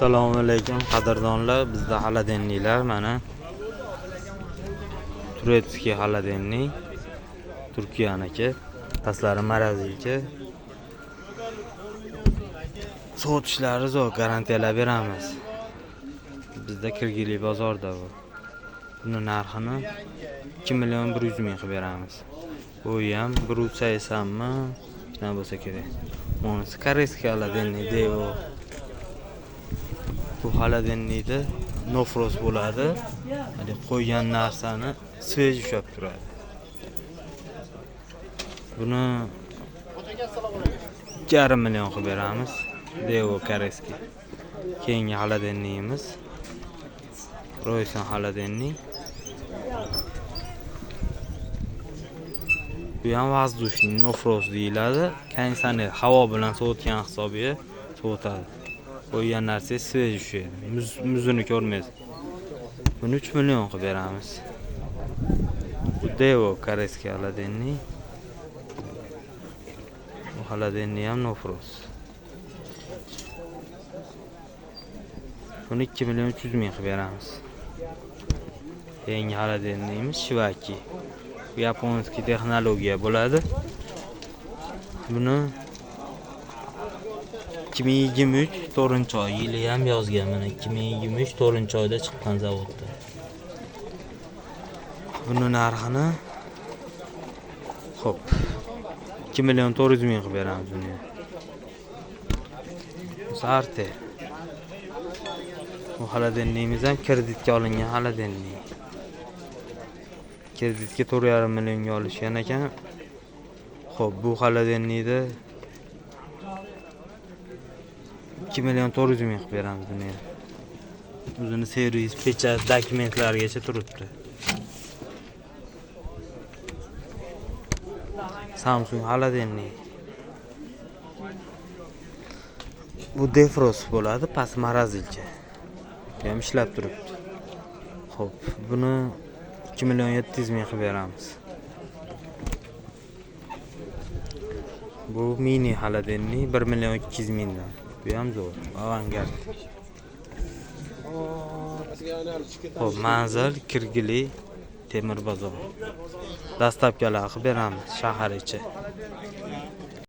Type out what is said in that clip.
Assalomu alaykum qadrdonlar. Bizda xaladenliklar mana Turetskiy xaladenlik, Turkiyaniki, pastlari marazilchi. So'tishlari zo'r, garantiyalab beramiz. Bizda Kirgili bozorda bu. Buni narxini 2.100.000 qilib beramiz. Bu ham 180mi? Shuna bo'lsa kerak. Bunisi koreyskiy xaladenlik devo. Bu xaladenlikda nofrost bo'ladi. Hali qo'ygan narsani svej ushlab turadi. Buni 2,5 million qilib beramiz. Devo koreyskiy. Keyingi xaladenligimiz Royson xaladenlik. Bu ham vazdushniy nofrost deyiladi. Konditsioner havo bilan sovutgan hisobiga sovutadi. Qo'ygan narsa svej ushlaydi. Muzini ko'rmaysiz. Buni 3 million qilib beramiz. Bu Devo koreyskiy xaladenlik. Bu xaladenlik ham nofrost. Buni 2.300.000 qilib beramiz. Yangi xaladenlikimiz Shivaki. Bu yaponskiy texnologiya bo'ladi. Buni 2023 4-oy yili ham yozgan. Mana 2023 4-oyda chiqqan zavodda. Buni narxini 2.400.000 qilib beramiz buni. Sarte. Bu xaladenligimiz ham kreditga olingan xaladenlik. Kreditga 4,5 millionga olishgan ekan. Bu xaladenlikda 2.400.000 qilib beramiz buni. O'zini servis, pechat, dokumentlargacha turibdi. Samsung xaladenlik. Bu defrost bo'ladi, past marazilcha. Ham ishlab turibdi. Buni 2.700.000 qilib beramiz. Bu mini xaladenlik 1.200.000 dan. Bu ham zo'r, avangard. Manzil Kirgili temir bozor. Dastavkalar qilib beramiz shahar ichi.